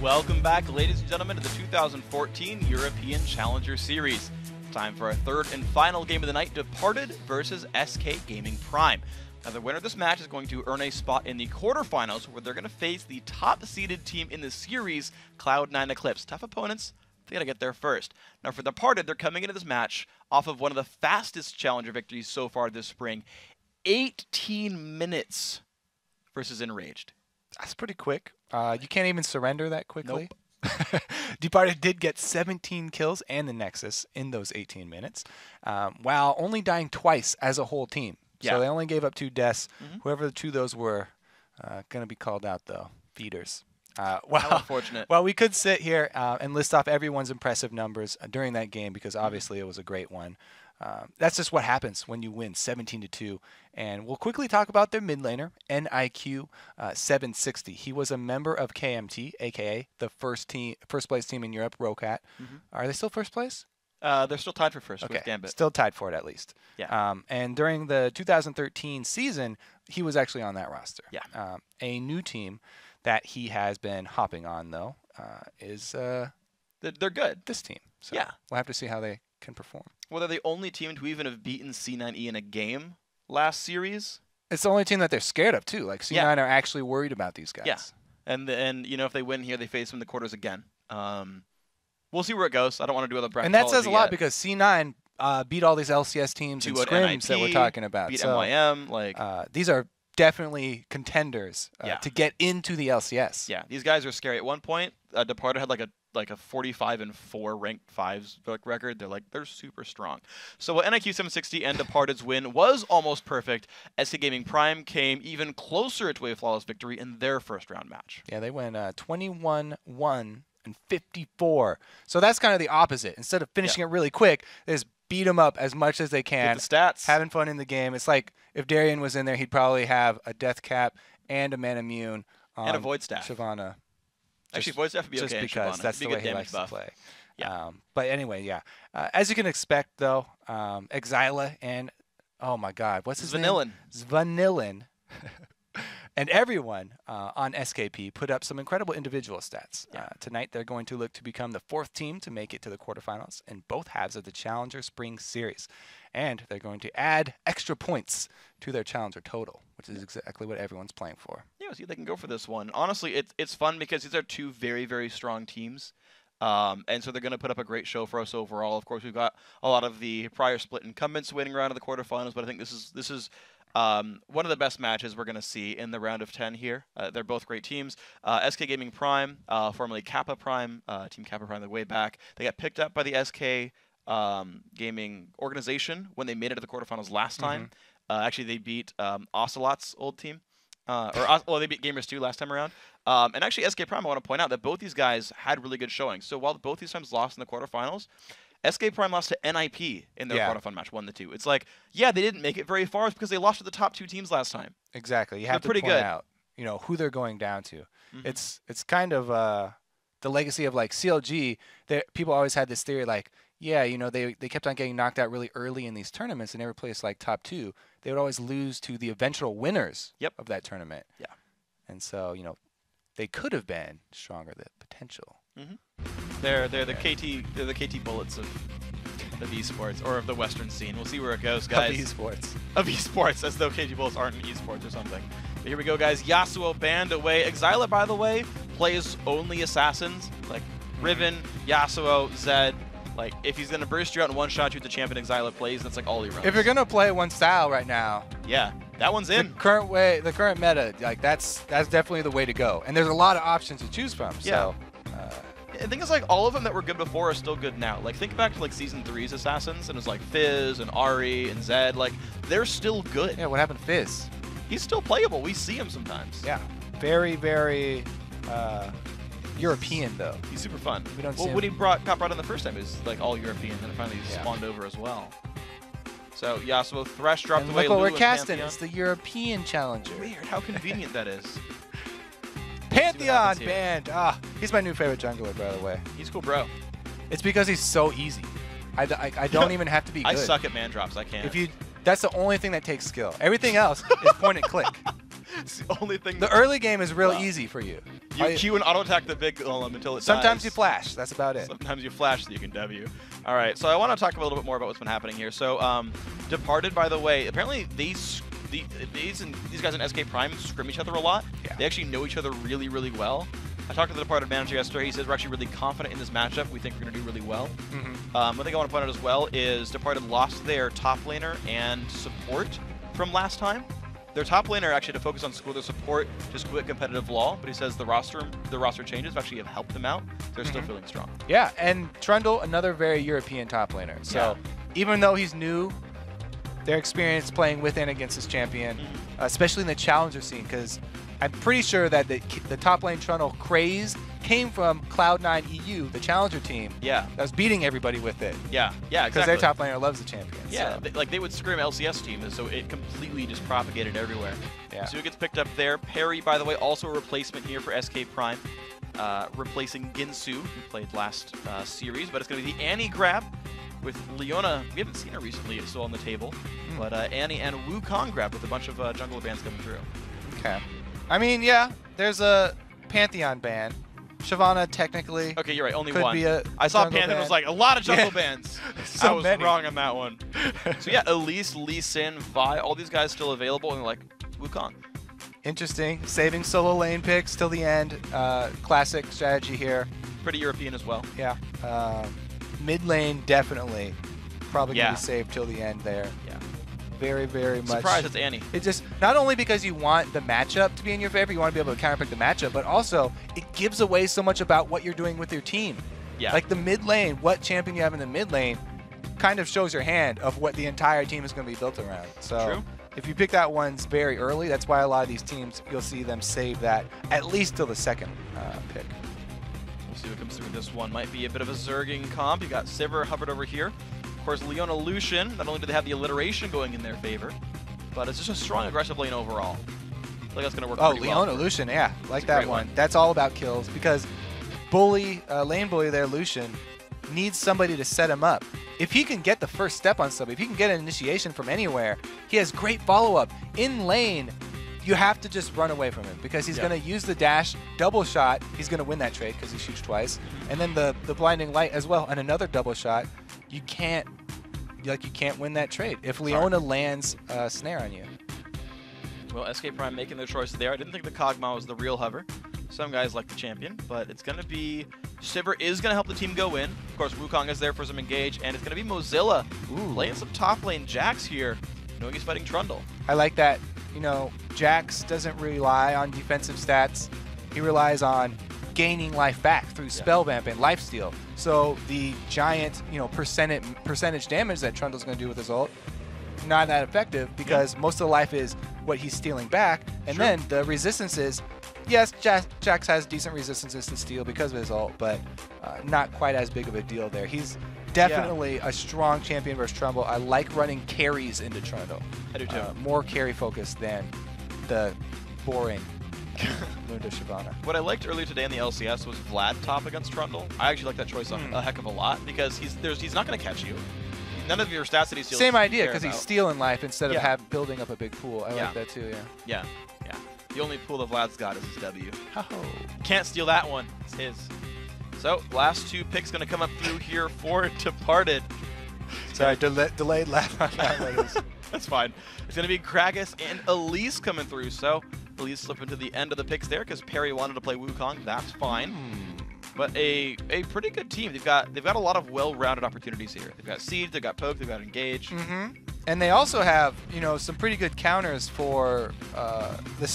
Welcome back, ladies and gentlemen, to the 2014 European Challenger Series. Time for our third and final game of the night, Departed versus SK Gaming Prime. Now, the winner of this match is going to earn a spot in the quarterfinals, where they're going to face the top-seeded team in the series, Cloud9 Eclipse. Tough opponents. They got to get there first. Now, for Departed, they're coming into this match off of one of the fastest Challenger victories so far this spring. 18 minutes versus Enraged. That's pretty quick. You can't even surrender that quickly. Nope. Departed did get 17 kills and the Nexus in those 18 minutes, while only dying twice as a whole team. Yeah. So they only gave up 2 deaths. Whoever the 2 of those were, going to be called out, though. Feeders. How unfortunate. Well, we could sit here and list off everyone's impressive numbers during that game, because obviously it was a great one. That's just what happens when you win 17-2. And we'll quickly talk about their mid laner, NIQ 760. He was a member of KMT, aka the first place team in Europe, Rocat. Are they still first place? They're still tied for first Okay, with Gambit. still tied for it at least. Yeah. And during the 2013 season, he was actually on that roster. Yeah. A new team that he has been hopping on, though, is They're good. this team. So Yeah. we'll have to see how they can perform. Well, they're the only team to even have beaten C9E in a game last series. It's the only team that they're scared of, too. Like, C9 are actually worried about these guys. Yeah. And you know, if they win here, they face them in the quarters again. We'll see where it goes. I don't want to do other bracket. And that says a lot, because C9 beat all these LCS teams and scrims that we're talking about. Beat so, MYM. Like, these are definitely contenders to get into the LCS. Yeah, these guys are scary. At one point, Departed had like a 45-4 ranked 5s record. They're super strong. So NIQ 760 and Departed's win was almost perfect. SK Gaming Prime came even closer to a flawless victory in their first round match. Yeah, they went 21-1 and 54. So that's kind of the opposite. Instead of finishing it really quick, they just beat them up as much as they can. Get the stats. Having fun in the game. It's like if Darian was in there, he'd probably have a death cap and a man immune. And a void staff. Shyvana. Actually, void staff would be just okay. Because that's the way he likes to play. Yeah. But anyway, yeah. As you can expect, though, Exila and, oh my God, what's his name? Zvanillin. And everyone on SKP put up some incredible individual stats. Tonight, they're going to look to become the 4th team to make it to the quarterfinals in both halves of the Challenger Spring Series. And they're going to add extra points to their Challenger total, which is exactly what everyone's playing for. Yeah, see if they can go for this one. Honestly, it's fun because these are 2 very, very strong teams. And so they're going to put up a great show for us overall. Of course, we've got a lot of the prior split incumbents waiting around in the quarterfinals, but I think this is one of the best matches we're going to see in the round of 10 here. They're both great teams. SK Gaming Prime, formerly Kappa Prime, Team Kappa Prime, the way back. They got picked up by the SK Gaming organization when they made it to the quarterfinals last time. Actually, they beat Ocelot's old team. They beat Gamers 2 last time around. And actually, SK Prime, I want to point out that both these guys had really good showings. So while both these times lost in the quarterfinals, SK Prime lost to NIP in their quarterfinal match, 1-2. It's like, yeah, they didn't make it very far because they lost to the top 2 teams last time. Exactly. You have to point out, who they're going down to. It's kind of the legacy of like CLG. People always had this theory like, yeah, they kept on getting knocked out really early in these tournaments and never placed like top 2. They would always lose to the eventual winners of that tournament. Yeah. And so, they could have been stronger than potential. They're the KT Bullets of esports, or of the Western scene. We'll see where it goes, guys. Of esports, as though KT Bullets aren't in esports or something. But here we go, guys. Yasuo banned away. Exila, by the way, plays only assassins like Riven, Yasuo, Zed. Like, if he's gonna burst you out in one shot, shoot the champion Exila plays, that's like all he runs. If you're gonna play one style right now, yeah, that one's in. The current meta, like that's definitely the way to go. And there's a lot of options to choose from. So I think it's like all of them that were good before are still good now. Like, think back to like Season 3's Assassins, and it's like Fizz and Ari and Zed. Like, they're still good. Yeah, what happened to Fizz? He's still playable. We see him sometimes. Yeah, very, very European though. He's super fun. We don't well, see him. when he got brought in the first time, it was like all European, and then finally spawned over as well. So Yasuo Thresh dropped away. Look what Lulu we're casting. Pantheon. It's the European Challenger. Weird. How convenient that is. Pantheon banned. He's my new favorite jungler, by the way. He's cool, bro. It's because he's so easy. I don't even have to be good. I suck at man drops. I can't. That's the only thing that takes skill. Everything else is point and click. It's the only thing. The early game is real easy for you. You Q and auto attack the big golem until it Sometimes dies. you flash. That's about it. Sometimes you flash so you can W. All right, so I want to talk a little bit more about what's been happening here. So, Departed, by the way, apparently these guys in SK Prime scrim each other a lot. Yeah. They actually know each other really, really well. I talked to the Departed manager yesterday. He says we're actually really confident in this matchup. We think we're going to do really well. One thing I want to point out as well is Departed lost their top laner and support from last time. Their top laner actually to focus on school their support, just quit competitive LoL, but he says the roster changes actually have helped them out. They're still feeling strong. Yeah, and Trundle, another very European top laner. So even though he's new, their experience playing with and against this champion, especially in the challenger scene, because I'm pretty sure that the top lane Trundle craze came from Cloud9 EU, the challenger team. Yeah. That was beating everybody with it. Yeah, exactly. Because their top laner loves the champion. Yeah, so. they would scrim LCS team, so it completely just propagated everywhere. Yeah. So it gets picked up there. Perry, by the way, also a replacement here for SK Prime, replacing Ginsu, who played last series. But it's going to be the Annie grab with Leona. We haven't seen her recently. It's still on the table. But Annie and Wukong grab with a bunch of jungler bans coming through. Okay. I mean, yeah, there's a Pantheon ban. Shyvana technically. Okay, you're right. Only could one. Be a I saw jungle Pantheon ban. was like a lot of jungle bans. So I was many. wrong on that one. So yeah, Elise, Lee Sin, Vi, all these guys still available, and like Wukong. Interesting. Saving solo lane picks till the end. Classic strategy here. Pretty European as well. Yeah. Mid lane definitely. Probably going to Yeah. be saved till the end there. Yeah. Very, very much. Surprised it's Annie. It's just not only because you want the matchup to be in your favor, you want to be able to counterpick the matchup, but also it gives away so much about what you're doing with your team. Yeah. Like the mid lane, what champion you have in the mid lane kind of shows your hand of what the entire team is going to be built around. So True. if you pick that ones very early, that's why a lot of these teams, you'll see them save that at least till the second pick. We'll see what comes through with this one. Might be a bit of a Zerging comp. You got Sivir hovered over here. Of course, Leona Lucian, not only do they have the alliteration going in their favor, but it's just a strong aggressive lane overall. I feel like that's going to work pretty well. Leona Lucian, yeah. Like a that great one. one. That's all about kills because lane bully there, Lucian, needs somebody to set him up. If he can get the first step on somebody, if he can get an initiation from anywhere, he has great follow-up. In lane, you have to just run away from him because he's going to use the dash, double shot. He's going to win that trade because he shoots twice. And then the blinding light as well, and another double shot. You can't win that trade if Leona lands a snare on you. Well, SK Prime making their choice there. I didn't think the Kog'Maw was the real hover. Some guys like the champion, but it's going to be... Sivir is going to help the team go in. Of course, Wukong is there for some engage, and it's going to be Mozilla laying some top lane Jax here, knowing he's fighting Trundle. I like that. You know, Jax doesn't rely on defensive stats. He relies on gaining life back through spell vamp and lifesteal. So the giant, percentage damage that Trundle's going to do with his ult, not that effective because most of the life is what he's stealing back, and then the resistances. Yes, Jax has decent resistances to steal because of his ult, but not quite as big of a deal there. He's definitely a strong champion versus Trundle. I like running carries into Trundle. I do too. More carry focused than the boring Lunda Shyvana. What I liked earlier today in the LCS was Vlad top against Trundle. I actually like that choice a heck of a lot because he's not going to catch you. None of your stats that he steals. Same idea because he's stealing life instead of building up a big pool. I Yeah. like that too. Yeah. Yeah. The only pool that Vlad's got is his W. Oh. Can't steal that one. It's his. So, last two picks going to come up through here for Departed. Sorry, delayed laugh on that one. That's fine. It's going to be Kragus and Elise coming through. So, Elise slipping to the end of the picks there because Perry wanted to play Wukong. That's fine. But a pretty good team. They've got a lot of well-rounded opportunities here. They've got Siege, they've got Poke, they've got Engage. And they also have, some pretty good counters for the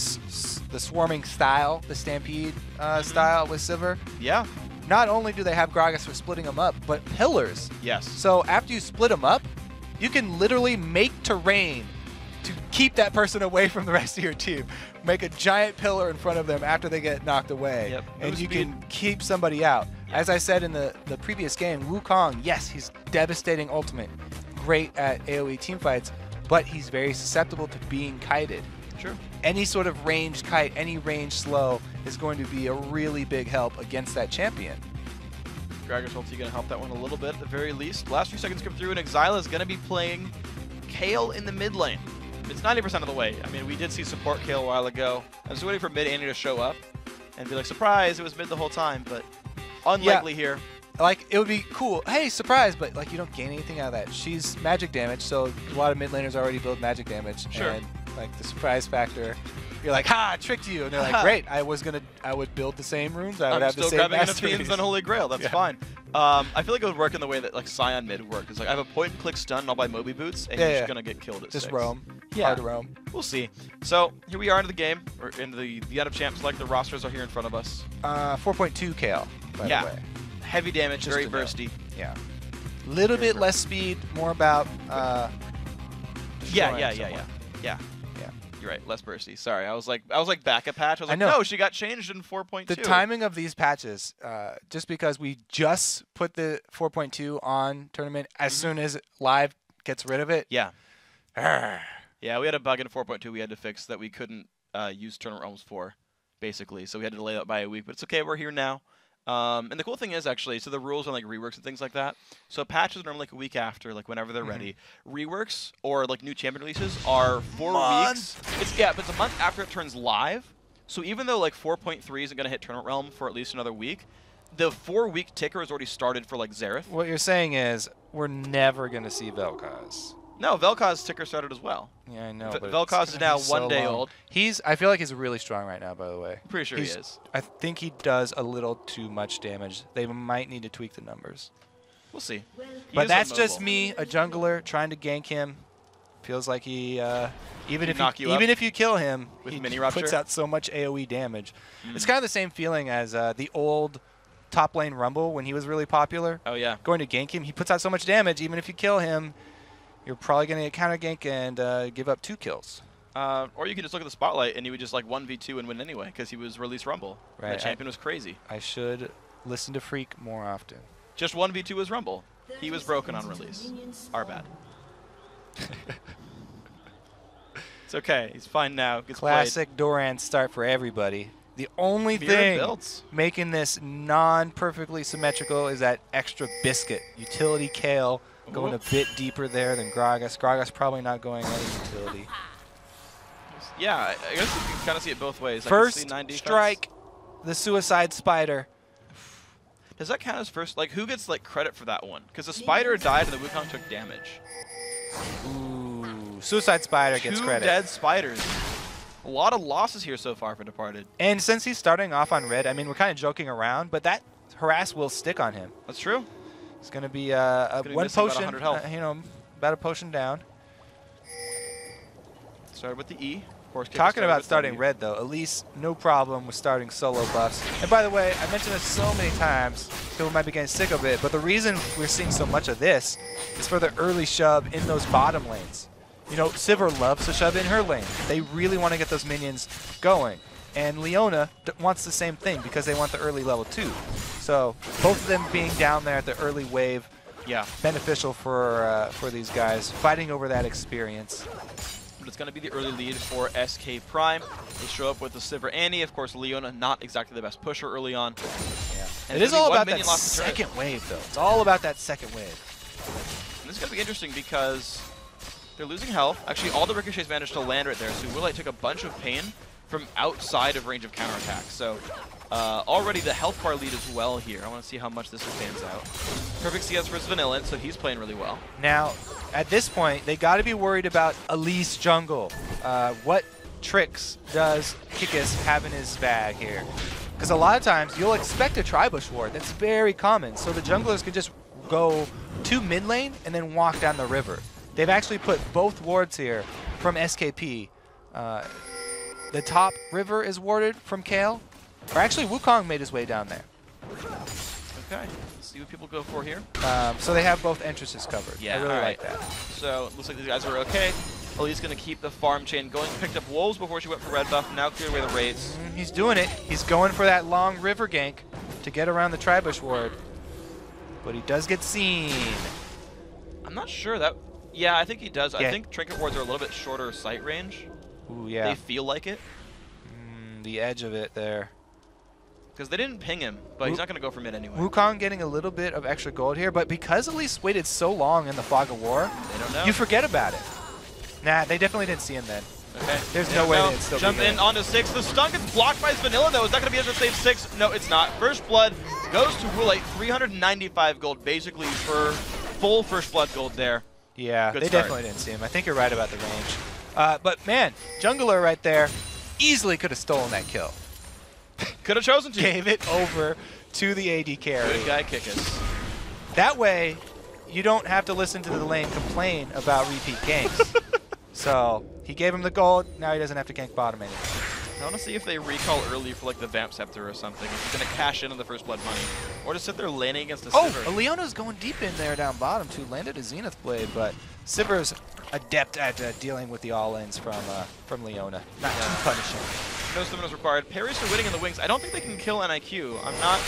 swarming style, the Stampede style with Sivir. Yeah. Not only do they have Gragas for splitting them up, but pillars. Yes. So after you split them up, you can literally make terrain to keep that person away from the rest of your team. Make a giant pillar in front of them after they get knocked away. Yep. And you can keep somebody out. As I said in the previous game, Wukong, yes, he's devastating ultimate. Great at AoE teamfights, but he's very susceptible to being kited. Sure. Any sort of ranged kite, any ranged slow is going to be a really big help against that champion. Gragas ulti going to help that one a little bit at the very least. Last few seconds come through, and Exila's going to be playing Kale in the mid lane. it's 90% of the way. I mean, we did see support kill a while ago. I was waiting for mid Annie to show up and be like, surprise, it was mid the whole time, but unlikely here. Like, it would be cool. Hey, surprise, but like you don't gain anything out of that. She's magic damage, so a lot of mid laners already build magic damage. Sure. And like the surprise factor, you're like, ha, I tricked you. And they're like, great, I would build the same runes. I would have the same still grabbing masteries. Anafian's Unholy Grail. That's fine. I feel like it would work in the way that like Scion mid worked. It's like I have a point and click stun, and I'll buy Moby Boots, and you're just gonna get killed at just 6. roam. Yeah. Hard to roam. We'll see. So here we are into the game. We're into the end of champs. Like the rosters are here in front of us. 4.2 KL, by the way. Heavy damage, Just very bursty. Yeah. Little bit less speed, more about Yeah. You're right, less bursty. Sorry, I was like back a patch. I was like, no, she got changed in 4.2. The timing of these patches, just because we just put the 4.2 on tournament, as soon as live gets rid of it. Yeah. Yeah, we had a bug in 4.2 we had to fix that we couldn't use tournament realms for, basically. So we had to delay that by a week, but it's okay. We're here now. And the cool thing is, actually, so the rules on like reworks and things like that. So patches are normally like a week after, like whenever they're ready. Reworks or like new champion releases are 4 weeks. But it's a month after it turns live. So even though like 4.3 isn't gonna hit tournament realm for at least another week, the 4-week ticker has already started for like Xerath. What you're saying is we're never gonna see Vel'Koz. No, Vel'Koz's ticker started as well. Yeah, I know. But Vel'Koz is now 1 day old. I feel like he's really strong right now, by the way. Pretty sure he is. I think he does a little too much damage. They might need to tweak the numbers. We'll see. But that's just me, a jungler, trying to gank him. Feels like he, even if you kill him, with he puts out so much AoE damage. It's kind of the same feeling as the old top lane Rumble when he was really popular. Oh, yeah. Going to gank him, he puts out so much damage, even if you kill him, you're probably going to get counter gank and give up 2 kills. Or you could just look at the spotlight and he would just like 1v2 and win anyway because he was released Rumble. Right. The champion was crazy. I should listen to Freak more often. Just 1v2 was Rumble. He was broken on release. Our bad. It's okay. He's fine now. Gets Classic played. Doran start for everybody. The only thing making this non-perfectly symmetrical is that extra biscuit. Utility Kale. Going a bit deeper there than Gragas. Gragas probably not going any utility. Yeah, I guess you can kind of see it both ways. First strike, the Suicide Spider. Does that count as first? Like, who gets like credit for that one? Because the Spider died and the Wukong took damage. Ooh, Suicide Spider gets credit. 2 dead Spiders. A lot of losses here so far for Departed. And since he's starting off on red, I mean, we're kind of joking around, but that harass will stick on him. That's true. It's going to be one potion, about a potion down. Started with the E. Of course, talking about starting red, though, Elise, no problem with starting solo buffs. And by the way, I mentioned this so many times, people might be getting sick of it, but the reason we're seeing so much of this is for the early shove in those bottom lanes. You know, Sivir loves to shove in her lane. They really want to get those minions going. And Leona wants the same thing because they want the early level 2. So both of them being down there at the early wave, beneficial for these guys, fighting over that experience. But it's going to be the early lead for SK Prime. They show up with the Sivir Annie. Of course, Leona not exactly the best pusher early on. Yeah. And it is all about that second wave, though. It's all about that second wave. And this is going to be interesting because they're losing health. Actually, all the ricochets managed to land right there, so Willite took a bunch of pain from outside of range of counterattack. So already the health bar lead as well here. I want to see how much this pans out. Perfect CS for Vanillin, so he's playing really well. Now, at this point, they got to be worried about Elise jungle. What tricks does Kikis have in his bag here? Because a lot of times, you'll expect a Tribush ward. That's very common. So the junglers could just go to mid lane and then walk down the river. They've actually put both wards here from SKP. The top river is warded from Kale. Or actually, Wukong made his way down there. Okay, let's see what people go for here. So they have both entrances covered. Yeah, I really like that. So it looks like these guys are okay. Elite's going to keep the farm chain going. Picked up Wolves before she went for red buff. Now cleared away the raids. He's doing it. He's going for that long river gank to get around the Tribush ward. But he does get seen. I'm not sure that... Yeah, I think he does. I think Trinket wards are a little bit shorter sight range. Ooh, yeah. They feel like it. The edge of it there. Because they didn't ping him, but he's not going to go for mid anyway. Wukong getting a little bit of extra gold here, but because Elise waited so long in the Fog of War, they don't know. You forget about it. Nah, they definitely didn't see him then. Okay. There's no way they'd still jump in onto 6. The stun gets blocked by his Vanilla, though. Is that going to be able to save 6? No, it's not. First Blood goes to Wulite. 395 gold, basically, for full First Blood gold there. Yeah, Good they start. definitely didn't see him. I think you're right about the range. But, man, Jungler right there easily could have stolen that kill. Could have chosen to. Gave it over to the AD carry. Good guy, Kickus. That way, you don't have to listen to the lane complain about repeat ganks. So he gave him the gold. Now he doesn't have to gank bottom anymore. I want to see if they recall early for like the Vamp Scepter or something. If he's going to cash in on the First Blood money. Or just sit there laning against the Sivir. Oh, Leona's going deep in there down bottom too. Landed a Zenith Blade, but Sivir's adept at dealing with the all-ins from Leona. Not too punishing. No stamina is required. Parries to winning in the wings. I don't think they can kill NIQ. I'm not...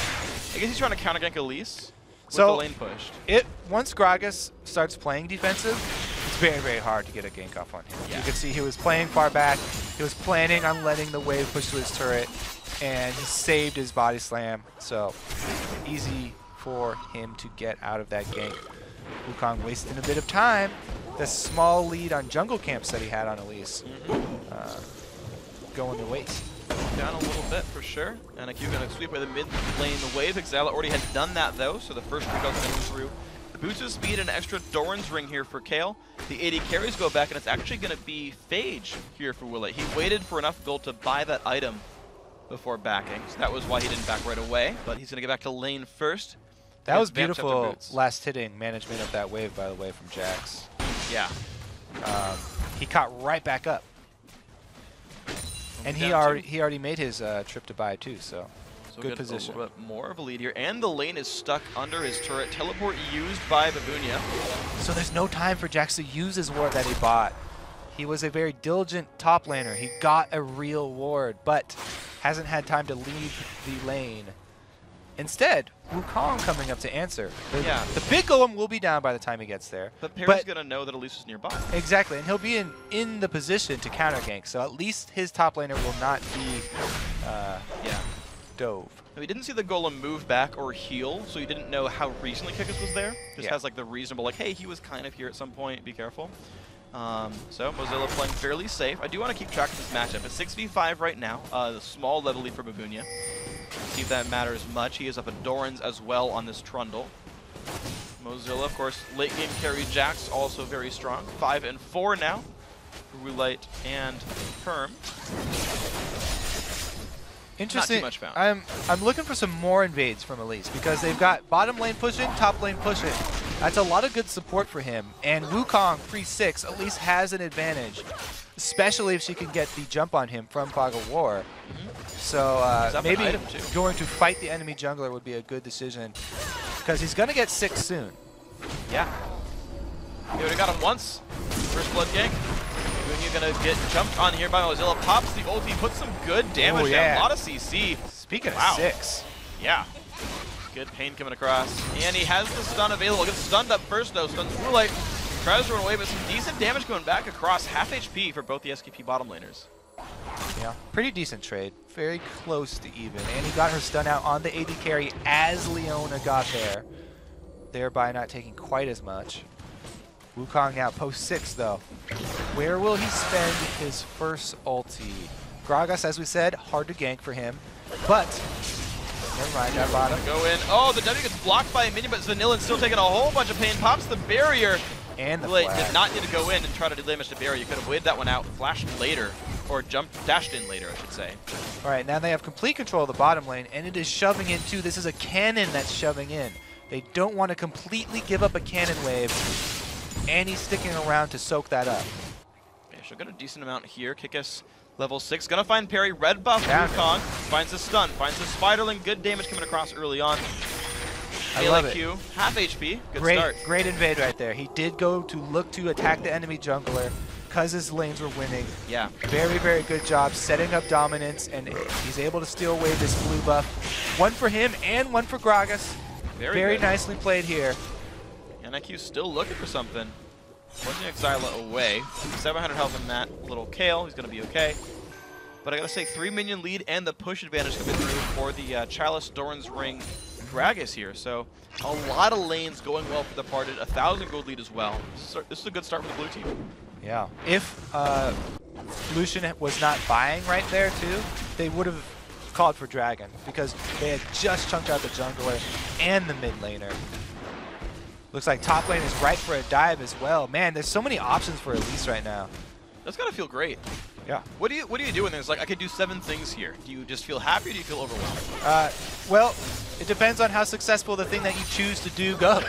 I guess he's trying to counter gank Elise with the lane pushed. Once Gragas starts playing defensive, it's very, very hard to get a gank off on him. Yeah. You can see he was playing far back. He was planning on letting the wave push to his turret, and he saved his body slam. So easy for him to get out of that gank. Wukong wasting a bit of time. The small lead on jungle camps that he had on Elise going to waste. Down a little bit for sure. NIQ going to sweep by the mid lane the wave. Exile already had done that though, so the first recall's coming through. Boosts his speed and extra Doran's Ring here for Kale. The AD carries go back, and it's actually going to be Phage here for Wulite. He waited for enough gold to buy that item before backing, so that was why he didn't back right away, but he's going to get back to lane first. That was beautiful last hitting management of that wave, by the way, from Jax. Yeah. He caught right back up. And he already made his trip to buy too, so good position. A little bit more of a lead here, and the lane is stuck under his turret. Teleport used by Babunia. So there's no time for Jax to use his ward that he bought. He was a very diligent top laner. He got a real ward, but hasn't had time to leave the lane. Instead, Wukong coming up to answer. The big golem will be down by the time he gets there. But Perry's going to know that Elise is nearby. Exactly, and he'll be in the position to counter gank, so at least his top laner will not be dove. Now, he didn't see the golem move back or heal, so he didn't know how recently Kickus was there. Just has like the reasonable, like, hey, he was kind of here at some point, be careful. So Mozilla playing fairly safe. I do want to keep track of this matchup. It's 6v5 right now, the small level lead for Babunia. See if that matters much. He is up at Doran's as well on this Trundle. Mozilla, of course, late game carry Jax, also very strong. 5 and 4 now for Wulite and Perm. Interesting. Not too much found. I'm looking for some more invades from Elise because they've got bottom lane pushing, top lane pushing. That's a lot of good support for him. And Wukong, free 6, Elise has an advantage, especially if she can get the jump on him from Fog of War. So maybe going to fight the enemy jungler would be a good decision because he's going to get 6 soon. Yeah. He already got him once. First blood gank. You're going to get jumped on here by Mozilla. Pops the ulti, puts some good damage down. A lot of CC. Speaking of 6. Yeah. Good pain coming across. And he has the stun available. Gets stunned up first though. Stuns Wulite. Tries to run away, but some decent damage going back across. Half HP for both the SKP bottom laners. Yeah, pretty decent trade. Very close to even. And he got her stun out on the AD carry as Leona got there, thereby not taking quite as much. Wukong out post 6 though. Where will he spend his first ulti? Gragas, as we said, hard to gank for him, but never mind, that bottom. Go in. Oh, the W gets blocked by a minion, but Vanillin's still taking a whole bunch of pain. Pops the barrier. And the Wulite did not need to go in and try to do damage to barrier. You could have waited that one out, flashed later, or dashed in later, I should say. All right, now they have complete control of the bottom lane, and it is shoving in too. This is a cannon that's shoving in. They don't want to completely give up a cannon wave, and he's sticking around to soak that up. Yeah, she'll get a decent amount here. Kickus level 6. Gonna find Parry. Red buff Wukong. Finds the stun. Finds the Spiderling. Good damage coming across early on. I love it. Q, half HP. Good start. Great invade right there. He did go to look to attack the enemy jungler because his lanes were winning. Yeah. Very, very good job setting up dominance, and he's able to steal away this blue buff. One for him and one for Gragas. Very nicely played here. NIQ's still looking for something. Pushing Exila away. 700 health in that little Kale. He's going to be okay. But I got to say, 3 minion lead and the push advantage coming through for the Chalice, Doran's Ring, Gragas here. So a lot of lanes going well for the party. 1,000 gold lead as well. This is a good start for the blue team. Yeah. If Lucian was not buying right there too, they would have called for Dragon because they had just chunked out the jungler and the mid laner. Looks like top lane is ripe for a dive as well. Man, there's so many options for Elise right now. That's gotta feel great. Yeah. What do you do when there's like I could do 7 things here? Do you just feel happy or do you feel overwhelmed? Well, it depends on how successful the thing that you choose to do goes.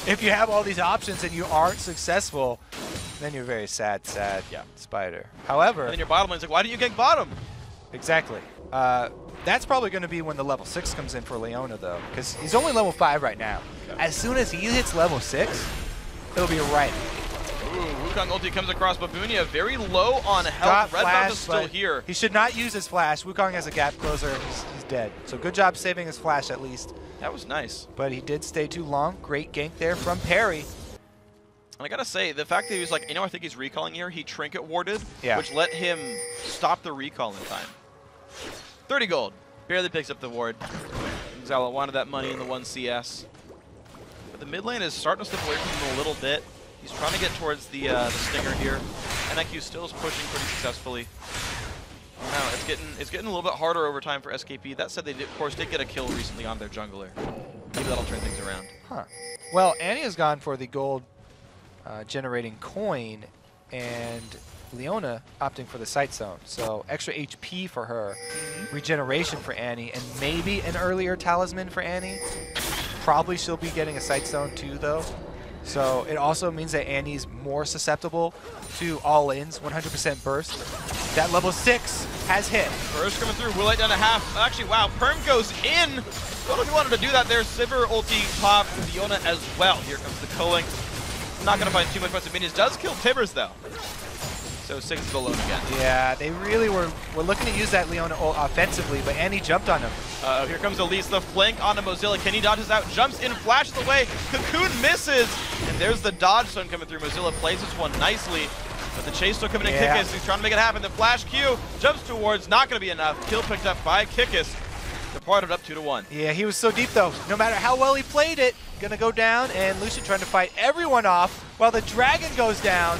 If you have all these options and you aren't successful, then you're very sad, Spider. However, and then your bottom lane's like, why didn't you gank bottom? Exactly. That's probably going to be when the level 6 comes in for Leona, though, because he's only level 5 right now. Okay. As soon as he hits level 6, it'll be right. Ooh, Wukong ulti comes across Babunia, very low on health. Red buff is still here. He should not use his flash. Wukong has a gap closer, and he's dead. So good job saving his flash at least. That was nice. But he did stay too long. Great gank there from Perry. And I gotta say, the fact that he was like, I think he's recalling here, he trinket warded, yeah, which let him stop the recall in time. 30 gold. Barely picks up the ward. Zala wanted that money in the 1 CS. But the mid lane is starting to slip away from him a little bit. He's trying to get towards the stinger here. NIQ still is pushing pretty successfully. Now it's getting a little bit harder over time for SKP. That said, they of course did get a kill recently on their jungler. Maybe that'll turn things around. Huh. Well, Annie has gone for the gold generating coin, and Leona opting for the sight zone. So extra HP for her, regeneration for Annie, and maybe an earlier talisman for Annie. Probably she'll be getting a sight zone too, though. So it also means that Annie's more susceptible to all-ins, 100% burst. That level 6 has hit. Burst coming through, Willite down to half. Actually, wow, Perm goes in. Don't know if you wanted to do that there. Sivir ulti pop Fiona as well. Here comes the culling. Not going to find too much of minions. Does kill Tibbers, though. So 6 is alone again. Yeah, they really were looking to use that Leona offensively, but Annie jumped on him. Here comes Elise, the flank onto Mozilla. Kenny dodges out, jumps in, flashes away. Cocoon misses, and there's the dodge stone coming through. Mozilla plays this one nicely, but the chase still coming in. Kikis, he's trying to make it happen. The flash Q jumps towards, not going to be enough. Kill picked up by Kikis. Departed up 2-1. Yeah, he was so deep though. No matter how well he played it, gonna go down, and Lucian trying to fight everyone off while the dragon goes down.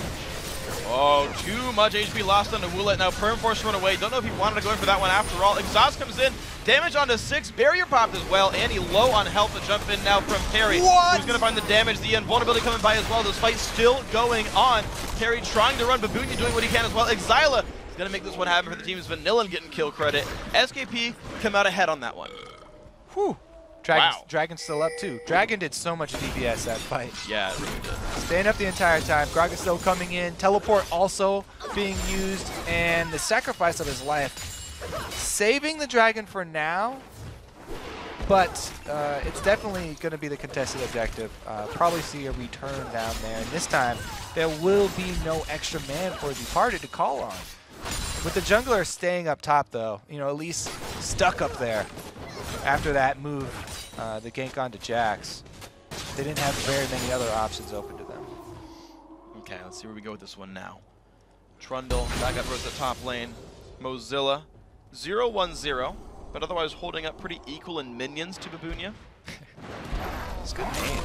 Oh, too much HP lost on the Woolet. Now Perm Force run away. Don't know if he wanted to go in for that one after all. Exhaust comes in. Damage onto 6. Barrier popped as well. Annie low on health to jump in now from Perry. What? Who's going to find the damage. The invulnerability coming by as well. This fight still going on. Perry trying to run. Babunia doing what he can as well. Exila is going to make this one happen for the team's Vanilla getting kill credit. SKP come out ahead on that one. Whew. Dragon's still up too. Dragon did so much DPS that fight. Yeah, it really did. Staying up the entire time. Gragas still coming in. Teleport also being used. And the sacrifice of his life. Saving the dragon for now. But it's definitely going to be the contested objective. Probably see a return down there. And this time, there will be no extra man for the party to call on. With the jungler staying up top though, at least stuck up there. After that move, the gank onto Jax, they didn't have very many other options open to them. Okay, let's see where we go with this one now. Trundle back up towards the top lane. Mozilla, 0-1-0, but otherwise holding up pretty equal in minions to Babunia. It's a good name.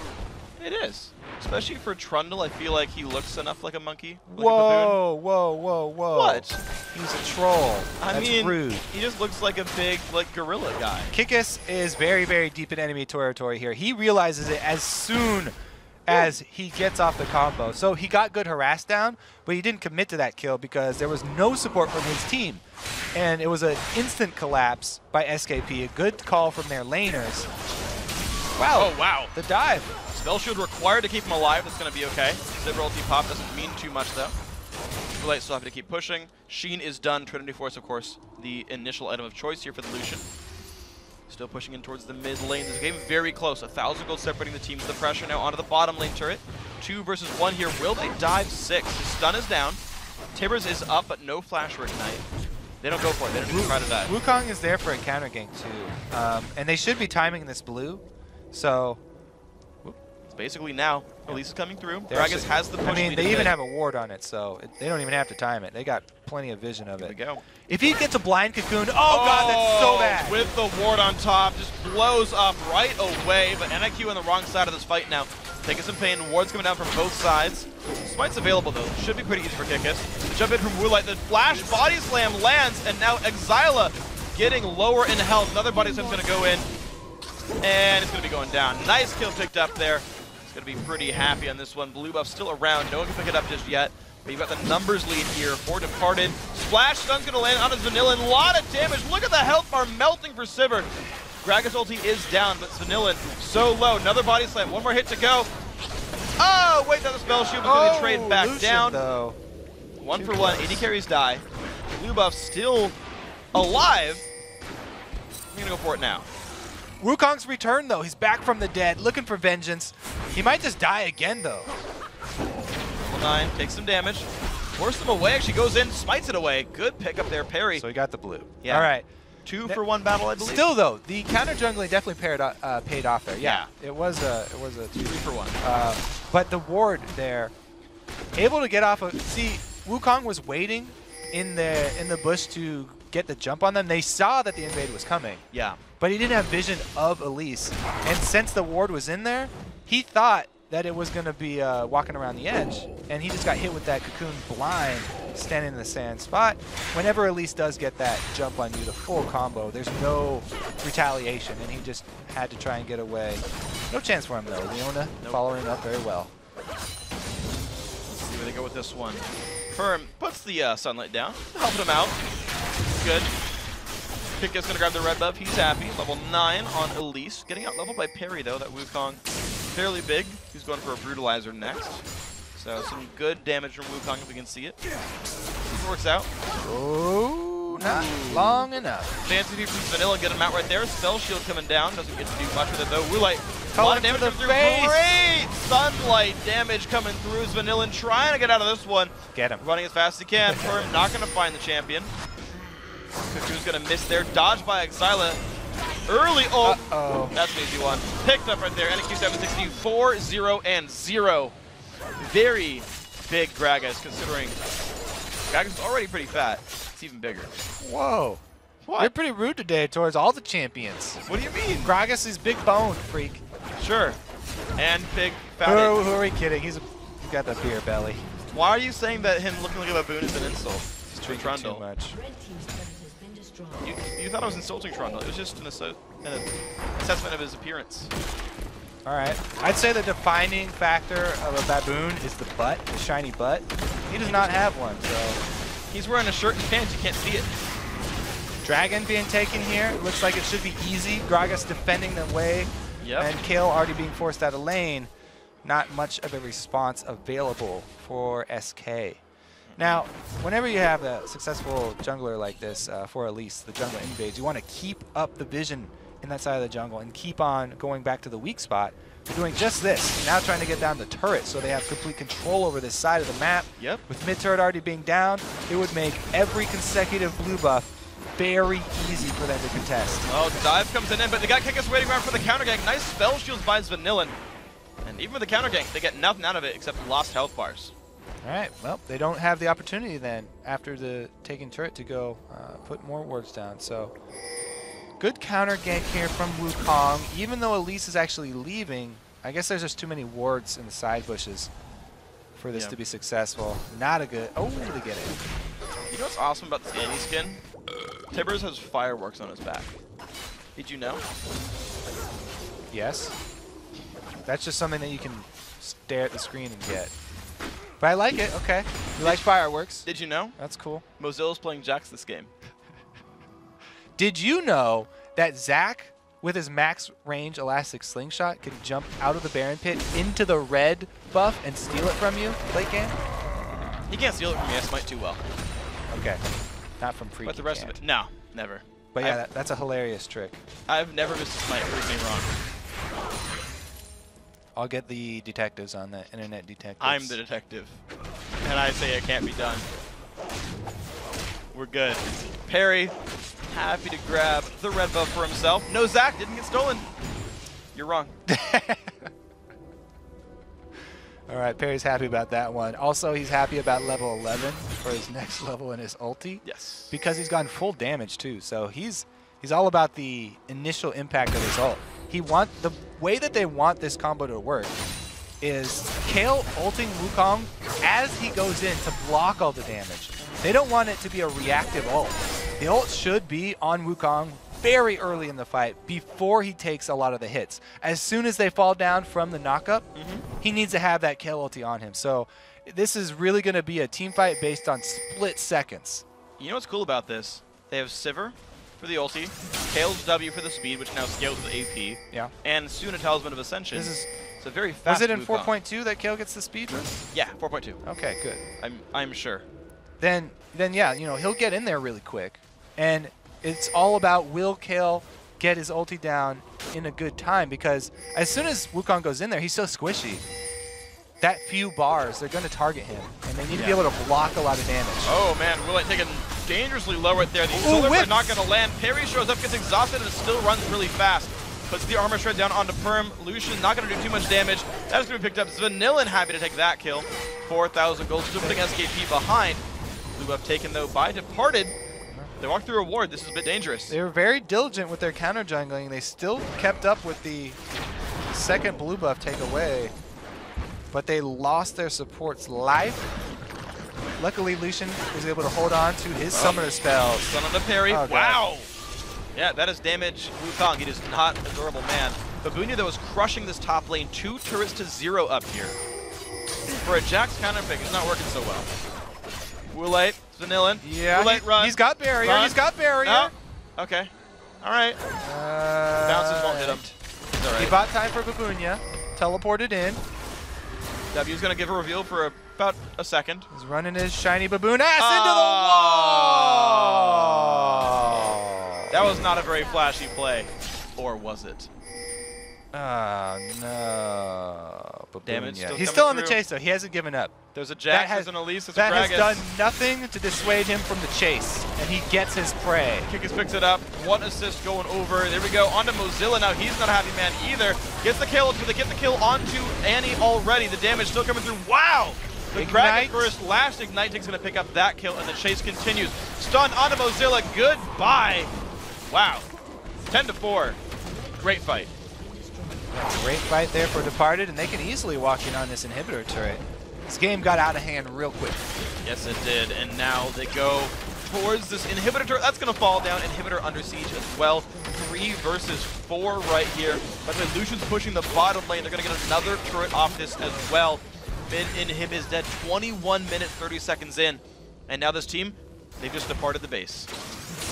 It is. Especially for Trundle, I feel like he looks enough like a monkey. Like whoa, whoa, whoa, whoa. What? He's a troll. I That's mean, rude. He just looks like a big, gorilla guy. Kikis is very, very deep in enemy territory here. He realizes it as soon as he gets off the combo. So he got good harass down, but he didn't commit to that kill because there was no support from his team. And it was an instant collapse by SKP. A good call from their laners. Wow. Oh, wow. The dive. Spell shield required to keep him alive. That's going to be okay. Sivir ulti pop doesn't mean too much, though. Light still have to keep pushing. Sheen is done. Trinity Force, of course, the initial item of choice here for the Lucian. Still pushing in towards the mid lane. This game very close. 1,000 gold separating the teams. The pressure now onto the bottom lane turret. 2 versus 1 here. Will they dive 6? The stun is down. Tibbers is up, but no flash or ignite. They don't go for it. They don't even try to dive. Wukong is there for a counter gank, too. And they should be timing this blue. So... basically now, Elise is coming through. Gragas has the push. I mean, they even have a ward on it, so they don't even have to time it. They got plenty of vision of it. Here we go. If he gets a blind cocoon, oh god, that's so bad. With the ward on top, just blows up right away. But NIQ on the wrong side of this fight now. Taking some pain. Ward's coming down from both sides. Smite's available, though. Should be pretty easy for Kikis. The jump in from Woolite. The flash body slam lands, and now Exila getting lower in health. Another body slam's going to go in, and it's going to be going down. Nice kill picked up there. He's going to be pretty happy on this one. Blue buff still around. No one can pick it up just yet. But you've got the numbers lead here for Departed. Splash stun's going to land on his Vanillin. A lot of damage. Look at the health bar melting for Sivir. Gragas ulti is down, but Vanillin so low. Another body slam. One more hit to go. Oh, wait, that the spell shield was going to trade back Lucian, down. Though. 1 for 1. AD carries die. Blue buff still alive. I'm going to go for it now. Wukong's returned, though. He's back from the dead, looking for vengeance. He might just die again, though. Level 9 takes some damage. Forces him away. Actually goes in, smites it away. Good pick up there, parry. So he got the blue. Yeah. All right. 2 for 1 battle, I believe. Still, though, the counter jungling definitely paid off there. Yeah. It was a 2 for 1. But the ward there, able to get off of. See, Wukong was waiting in the bush to get the jump on them. They saw that the invade was coming. Yeah. But he didn't have vision of Elise. And since the ward was in there, he thought that it was going to be walking around the edge. And he just got hit with that cocoon blind, standing in the sand spot. Whenever Elise does get that jump on you, the full combo, there's no retaliation. And he just had to try and get away. No chance for him, though. Leona following up very well. Let's see where they go with this one. Firm puts the sunlight down, helping him out. Good. Kikis gonna grab the red buff. He's happy. Level 9 on Elise. Getting out leveled by Parry, though. That Wukong fairly big. He's going for a Brutalizer next. So some good damage from Wukong if we can see it. It works out. Oh, not long enough. Fancy view from Vanilla, get him out right there. Spell shield coming down. Doesn't get to do much with it, though. Woolite, a lot of damage coming through. Great sunlight damage coming through. Vanillin trying to get out of this one. Get him. Running as fast as he can. Firm not going to find the champion. Cocoon's going to miss there. Dodged by Exila. Early ult. Uh-oh. That's an easy one. Picked up right there. NQ 760, 4-0 and 0. Very big Gragas, considering Gragas is already pretty fat. It's even bigger. Whoa. What? You're pretty rude today towards all the champions. What do you mean? Gragas is big boned, freak. Sure. And big fat. Who are we kidding? He's got the beer belly. Why are you saying that him looking like a baboon is an insult? He's drinking too much. You thought I was insulting Trundle. It was just an assessment of his appearance. All right. I'd say the defining factor of a baboon is the butt, the shiny butt. He does not have one, so. He's wearing a shirt and pants. You can't see it. Dragon being taken here. Looks like it should be easy. Gragas defending the way. Yep. And Kale already being forced out of lane. Not much of a response available for SK. Now, whenever you have a successful jungler like this, for Elise, the jungle invades, you want to keep up the vision in that side of the jungle and keep on going back to the weak spot. They're doing just this, now trying to get down the turret so they have complete control over this side of the map. Yep. With mid turret already being down, it would make every consecutive blue buff very easy for them to contest. Oh, dive comes in, but they got Kikis waiting around for the counter gank. Nice spell shields by Vanillin. And even with the counter gank, they get nothing out of it except lost health bars. All right, well, they don't have the opportunity then after the taking turret to go put more wards down. So good counter gank here from Wukong. Even though Elise is actually leaving, I guess there's just too many wards in the side bushes for this to be successful. Not a good, oh, to get it. You know what's awesome about this Annie skin? Tibbers has fireworks on his back. Did you know? Yes. That's just something that you can stare at the screen and get. But I like it, okay. You like fireworks. Did you know? That's cool. Mozilla's playing Jax this game. Did you know that Zach, with his max range elastic slingshot, can jump out of the Baron pit into the red buff and steal it from you late game? He can't steal it from me, I smite too well. Okay. Not from Freak. But the rest of it, no, never. But yeah, that's a hilarious trick. I've never missed a smite, prove me wrong. I'll get the detectives on that, internet detectives. I'm the detective. And I say it can't be done. We're good. Parry, happy to grab the red buff for himself. No, Zach didn't get stolen. You're wrong. All right, Parry's happy about that one. Also, he's happy about level 11 for his next level in his ulti. Yes. Because he's gone full damage too, so he's all about the initial impact of his ult. The way that they want this combo to work is Kale ulting Wukong as he goes in to block all the damage. They don't want it to be a reactive ult. The ult should be on Wukong very early in the fight before he takes a lot of the hits. As soon as they fall down from the knockup, he needs to have that Kale ulti on him. So this is really going to be a team fight based on split seconds. You know what's cool about this? They have Sivir for the ulti, Kale's W for the speed, which now scales with AP, yeah, and soon a Talisman of Ascension. This is it's a very fast. Was it in 4.2 that Kale gets the speed boost? Yeah, 4.2. Okay, good. I'm sure. Then yeah, you know, he'll get in there really quick, and it's all about will Kale get his ulti down in a good time, because as soon as Wukong goes in there, he's so squishy. That few bars, they're going to target him, and they need to be able to block a lot of damage. Oh man, Willite taking dangerously low right there. The solar are not going to land. Parry shows up, gets exhausted, and still runs really fast. Puts the armor shred down onto Perm. Lucian not going to do too much damage. That is going to be picked up. Vanillin happy to take that kill. 4,000 gold, still putting SKP behind. Blue buff taken though by Departed. They walk through a ward. This is a bit dangerous. They were very diligent with their counter jungling. They still kept up with the second blue buff take away, but they lost their support's life. Luckily, Lucian was able to hold on to his summoner spells. Son of the parry. Oh, wow. Yeah, that is damage Wukong. He is not a durable man. Babunia, though, is crushing this top lane. 2 turrets to 0 up here. For a Jax counter pick, it's not working so well. Woolite, Vanillin. Yeah, Woolite, run. He's got barrier. Run. He's got barrier. No. Okay. All right. Bounces won't hit him. It's all right. He bought time for Babunia. Teleported in. W's going to give a reveal for about a second. He's running his shiny baboon ass into the wall! That was not a very flashy play. Or was it? Oh, no. Babunia. Damage still He's still on through. the chase, though. He hasn't given up. There's a Jax, there's an Elise, there's a That has Gragas. done nothing to dissuade him from the chase, and he gets his prey. Kickus picks it up. 1 assist going over. There we go. Onto Mozilla now. He's not a happy man either. Gets the kill. They get the kill onto Annie already. The damage still coming through. Wow! The Gragas first. Last Ignite is going to pick up that kill, and the chase continues. Stun onto Mozilla. Goodbye. Wow. 10-4. Great fight. Great fight there for Departed, and they can easily walk in on this inhibitor turret. This game got out of hand real quick. Yes, it did, and now they go towards this inhibitor turret. That's going to fall down. Inhibitor under siege as well. 3 versus 4 right here. By the way, Lucian's pushing the bottom lane. They're going to get another turret off this as well. Mid-inhib is dead. 21 minutes, 30 seconds in. And now this team, they've just departed the base.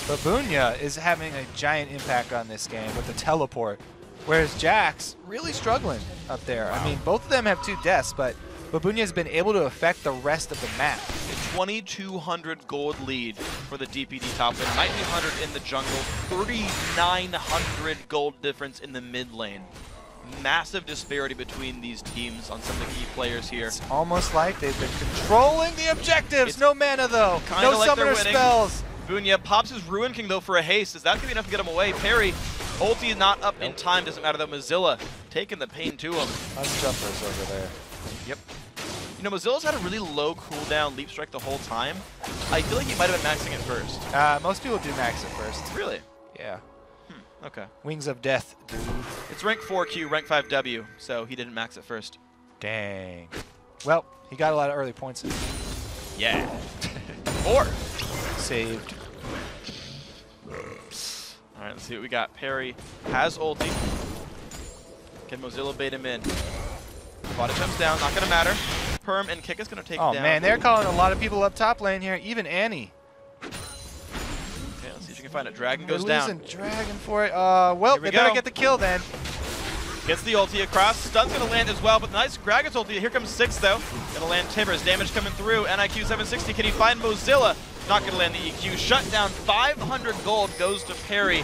Babunia is having a giant impact on this game with the teleport, whereas Jax really struggling up there. Wow. I mean, both of them have 2 deaths, but Babunia has been able to affect the rest of the map. A 2,200 gold lead for the DPD top lane, 1,900 in the jungle, 3,900 gold difference in the mid lane. Massive disparity between these teams on some of the key players here. It's almost like they've been controlling the objectives. No mana though. No like summoner spells. Babunia pops his Ruin King though for a haste. Is that going to be enough to get him away? Parry, ulti not up in time. Doesn't matter though. Mozilla taking the pain to him. Jumpers over there. Yep. You know, Mozilla's had a really low cooldown leap strike the whole time. I feel like he might have been maxing it first. Most people do max it first. Really? Yeah. Okay. Wings of Death, dude. It's rank 4Q, rank 5W, so he didn't max it first. Dang. Well, he got a lot of early points in. Yeah. 4. Saved. All right, let's see what we got. Parry has ulti. Can Mozilla bait him in? Body jumps down, not going to matter. Perm and Kick is going to take down. Oh, man, they're calling a lot of people up top lane here, even Annie. Okay, let's see if you can find it. Dragon goes They're down. losing Dragon for it. Well, they better get the kill then. Gets the ulti across. Stun's going to land as well, but nice Gragas ulti. Here comes 6, though. Going to land Timbers. Damage coming through. NIQ 760. Can he find Mozilla? Not going to land the EQ. Shut down. 500 gold goes to Parry.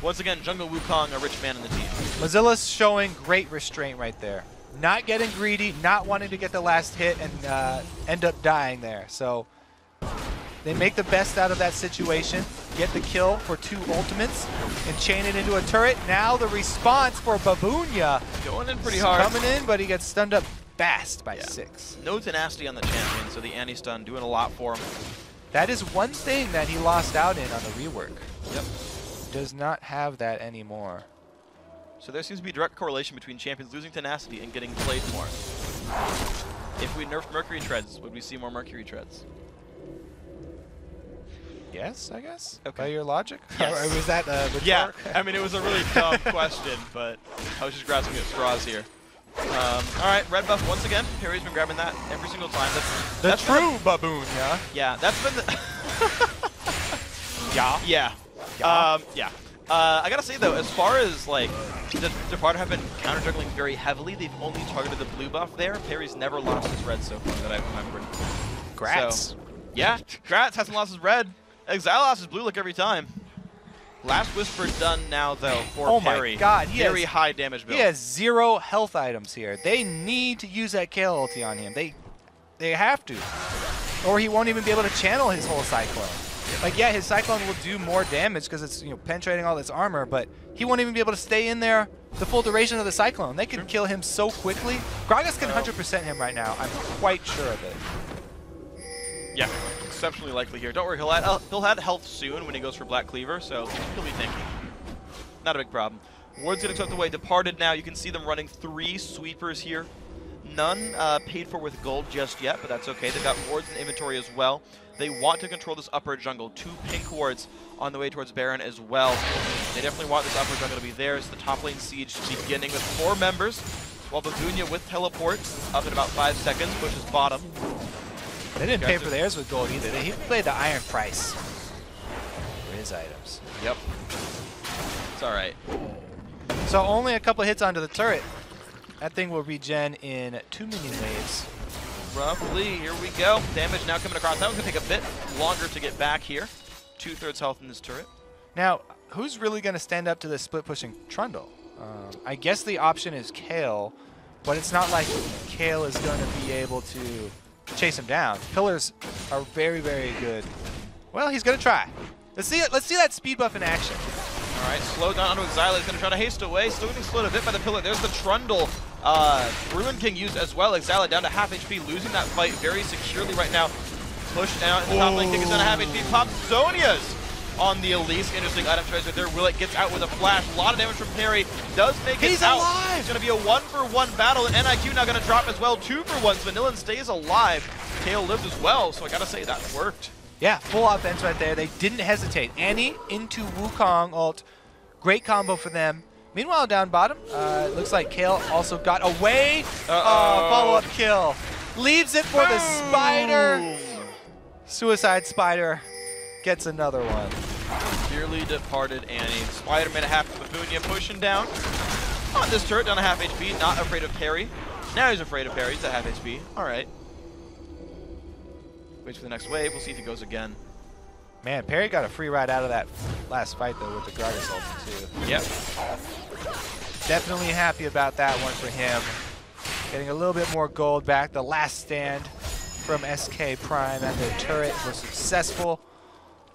Once again, Jungle Wukong, a rich man in the team. Mozilla's showing great restraint right there. Not getting greedy, not wanting to get the last hit and end up dying there. So they make the best out of that situation, get the kill for 2 ultimates, and chain it into a turret. Now the response for Babunia. Going in pretty hard. Coming in, but he gets stunned up fast by 6. No tenacity on the champion, so the anti-stun doing a lot for him. That is one thing that he lost out in on the rework. Yep. Does not have that anymore. So there seems to be a direct correlation between champions losing tenacity and getting played more. If we nerfed Mercury Treads, would we see more Mercury Treads? Yes, I guess. Okay. By your logic? Yes. Or was that the Yeah, I mean, it was a really dumb question, but I was just grasping at straws here. All right, red buff once again. Perry's been grabbing that every single time. That's true baboon, yeah? Yeah, that's been the... Yeah. Yeah. Yeah. I gotta say, though, as far as, like, the Departed have been counter-juggling very heavily, they've only targeted the blue buff there. Perry's never lost his red so far that I've remembered. Grats. So, yeah, Grats hasn't lost his red. Exile lost his blue like every time. Last Whisper done now, though, for Perry. Oh my god, very high damage build. He has 0 health items here. They need to use that Kale ulti on him. They have to. Or he won't even be able to channel his whole Cyclone. Like, yeah, his Cyclone will do more damage because it's, you know, penetrating all this armor, but he won't even be able to stay in there the full duration of the Cyclone. They can kill him so quickly. Gragas can 100% him right now. I'm quite sure of it. Yeah, exceptionally likely here. Don't worry, he'll have health soon when he goes for Black Cleaver, so he'll be tanky. Not a big problem. Ward's getting swept away. Departed now. You can see them running 3 sweepers here. None paid for with gold just yet, but that's okay. They've got wards in inventory as well. They want to control this upper jungle. 2 pink wards on the way towards Baron as well. They definitely want this upper jungle to be theirs. The top lane siege beginning with 4 members, while Babunia with teleport up in about 5 seconds pushes bottom. They didn't pay for theirs with gold either. He played the iron price for his items. Yep. It's all right. So only a couple hits onto the turret. That thing will regen in 2 minion waves. Roughly, here we go. Damage now coming across. That one's going to take a bit longer to get back here. 2/3 health in this turret. Now, who's really going to stand up to this split-pushing Trundle? I guess the option is Kale, but it's not like Kale is going to be able to chase him down. Pillars are very, very good. Well, he's going to try. Let's see that speed buff in action. All right, slow down onto Exile. He's going to try to haste away. Still getting slowed a bit by the pillar. There's the Trundle. Ruin King used as well. Exile down to half HP, losing that fight very securely right now. Pushed down, and the top lane King is down to half HP. Pops Zonia's on the Elise. Interesting item choice right there. Will it gets out with a flash. A lot of damage from Perry. Does make it out. Alive. It's going to be a 1-for-1 battle, and NIQ now going to drop as well. 2-for-1. Vanillan stays alive. Kale lives as well, so I got to say that worked. Yeah, full offense right there. They didn't hesitate. Annie into Wukong ult. Great combo for them. Meanwhile, down bottom, it looks like Kale also got away. Follow-up kill. Leaves it for the Spider. Suicide Spider gets another one. Dearly departed Annie. Spider-Man at half Babunia pushing down on this turret, down to half HP. Not afraid of Perry. Now he's afraid of Perry. He's at half HP. All right. Waits for the next wave. We'll see if he goes again. Man, Perry got a free ride out of that last fight, though, with the Gragas ulti, too. Yep. Definitely happy about that one for him. Getting a little bit more gold back. The last stand from SK Prime and their turret was successful.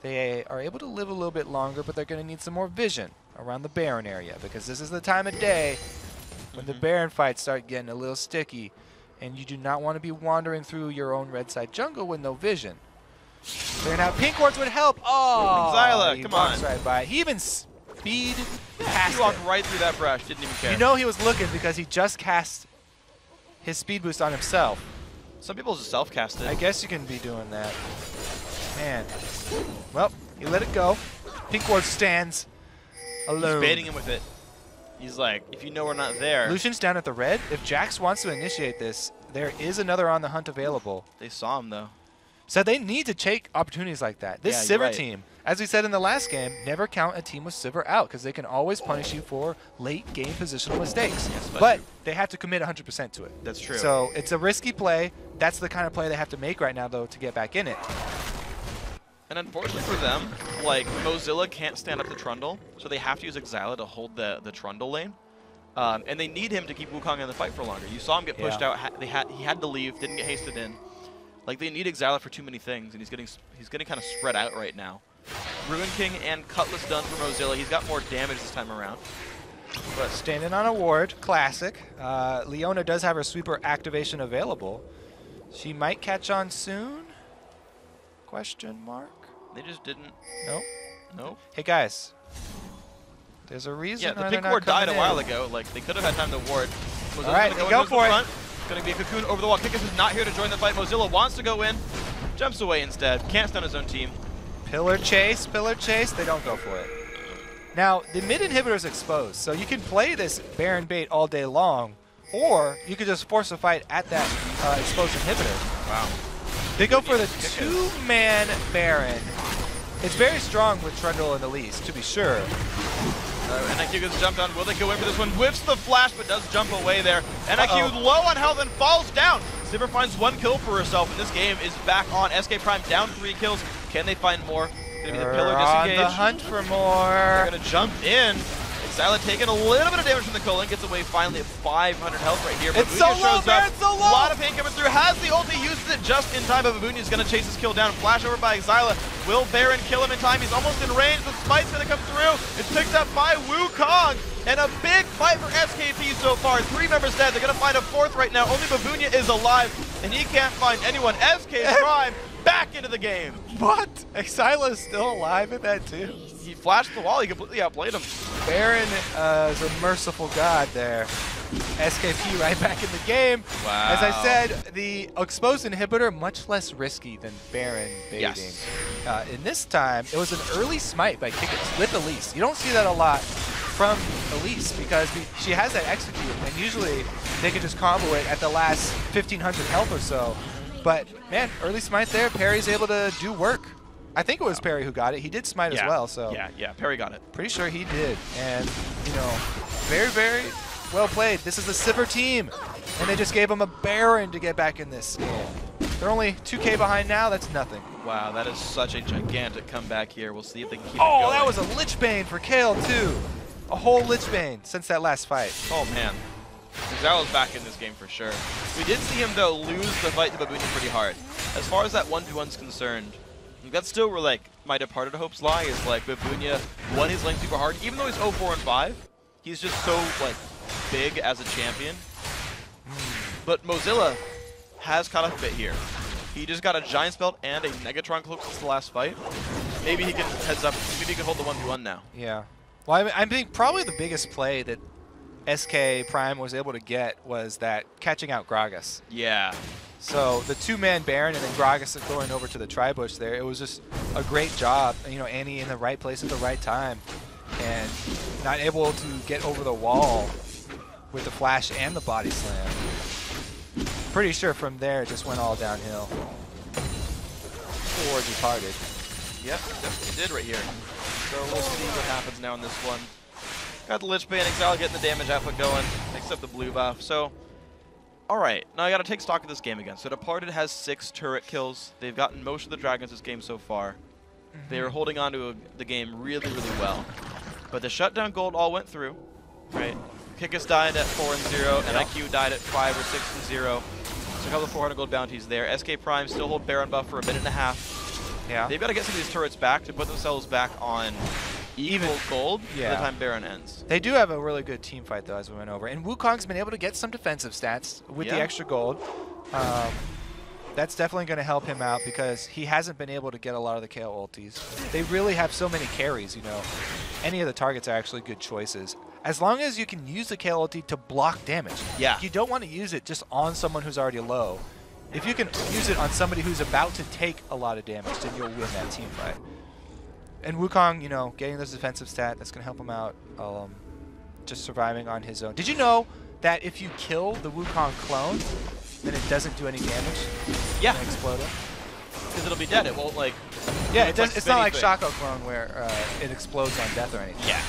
They are able to live a little bit longer, but they're going to need some more vision around the Baron area, because this is the time of day when the Baron fights start getting a little sticky, and you do not want to be wandering through your own red side jungle with no vision. There now, pink wards would help. Oh, Xyla, come on. Right by. He even speed past He walked him. right through that brush. Didn't even care. You know he was looking because he just cast his speed boost on himself. Some people just self-cast it. I guess you can be doing that. Man. Well, he let it go. Pink ward stands alone. He's baiting him with it. He's like, if you know we're not there. Lucian's down at the red. If Jax wants to initiate this, there is another on the hunt available. They saw him, though. So they need to take opportunities like that. This Yeah, Sivir right. team, as we said in the last game, never count a team with Sivir out because they can always punish you for late game positional mistakes. Yes, but they have to commit 100% to it. That's true. So it's a risky play. That's the kind of play they have to make right now, though, to get back in it. And unfortunately for them, like, Mozilla can't stand up to Trundle, so they have to use Exila to hold the Trundle lane. And they need him to keep Wukong in the fight for longer. You saw him get pushed out. He had to leave, didn't get hasted in. Like, they need Exila for too many things, and he's getting kind of spread out right now. Ruin King and Cutlass done for Mozilla. He's got more damage this time around. But standing on a ward, classic. Leona does have her sweeper activation available. She might catch on soon? Question mark? They just didn't. Nope. Nope. Hey, guys. There's a reason Yeah, the why pink they're not ward died a coming while in. ago. Like, they could have had time to ward. All right, go go for it. front. Going to be a cocoon over the wall. Kickus is not here to join the fight. Mozilla wants to go in. Jumps away instead. Can't stun his own team. Pillar chase. They don't go for it. Now, the mid inhibitor is exposed, so you can play this Baron bait all day long, or you could just force a fight at that exposed inhibitor. Wow. They go for the two-man Baron. It's very strong with Trundle and Elise, to be sure. And NIQ jumped on. Will they go in for this one? Whiffs the flash, but does jump away there. NIQ low on health and falls down. Sivir finds 1 kill for herself, and this game is back on. SK Prime down 3 kills. Can they find more? Gonna be the pillar disengage. On the hunt for more. They're gonna jump in. Exile taking a little bit of damage from the Colon, gets away finally at 500 health right here. It's so low, man, it's so low! A lot of pain coming through. Has the ulti, uses it just in time, but Babunia is gonna chase his kill down. Flash over by Exila. Will Baron kill him in time? He's almost in range. The Smite's gonna come through. It's picked up by Wukong. And a big fight for SKP so far. 3 members dead. They're gonna find a 4th right now. Only Babunia is alive, and he can't find anyone. SK Prime back into the game. What? Exila is still alive at that too? He flashed the wall. He completely outplayed him. Baron is a merciful god there. SKP right back in the game. Wow. As I said, the exposed inhibitor much less risky than Baron baiting. Yes. In this time, it was an early smite by Kikis with Elise. You don't see that a lot from Elise because she has that execute, and usually they can just combo it at the last 1500 health or so. But man, early smite there, Perry's able to do work. I think it was Perry who got it. He did smite as well, so yeah, Perry got it. Pretty sure he did, and you know, very, very well played. This is the Sivir team, and they just gave him a Baron to get back in this game. They're only 2K behind now. That's nothing. Wow, that is such a gigantic comeback here. We'll see if they can keep it Oh, going. that was a Lich Bane for Kale too. A whole Lich Bane since that last fight. Oh man. Exile's back in this game for sure. We did see him though lose the fight to Babunia pretty hard. As far as that 1v1's concerned, that's still where like my departed hopes lie, is like Babunia won his lane super hard. Even though he's 0-4 and 5, he's just so like big as a champion. But Mozilla has caught up a bit here. He just got a Giant's Belt and a Negatron Cloak since the last fight. Maybe he can heads up, maybe he can hold the 1v1 now. Yeah. Well, I think probably the biggest play that SK Prime was able to get was that catching out Gragas. Yeah. So the two-man Baron and then Gragas going over to the Tri-Bush there, it was just a great job. You know, Annie in the right place at the right time and not able to get over the wall with the flash and the body slam. Pretty sure from there it just went all downhill. Or departed. Yep, definitely did right here. So we'll see what happens now in this one. Got the Lich Bane, Exile getting the damage output going, except the blue buff. So, alright, now I gotta take stock of this game again. So Departed has 6 turret kills. They've gotten most of the dragons this game so far. They are holding on to the game really, really well. But the shutdown gold all went through, right? Kikis died at 4 and 0, and IQ died at 5 or 6 and 0. So a couple of 400 gold bounties there. SK Prime still hold Baron buff for a minute and a half. Yeah. They've got to get some of these turrets back to put themselves back on even gold by the time Baron ends. They do have a really good team fight though, as we went over. And Wukong's been able to get some defensive stats with the extra gold. That's definitely going to help him out because he hasn't been able to get a lot of the KO ultis. They really have so many carries, you know. Any of the targets are actually good choices. As long as you can use the KO ulti to block damage. Yeah. You don't want to use it just on someone who's already low. If you can use it on somebody who's about to take a lot of damage, then you'll win that team fight. And Wukong, you know, getting this defensive stat, that's going to help him out just surviving on his own. Did you know that if you kill the Wukong clone, then it doesn't do any damage? Yeah. Explode it? Because it'll be dead. It won't, like... Yeah, it's not like Shaco clone where it explodes on death or anything. Yeah.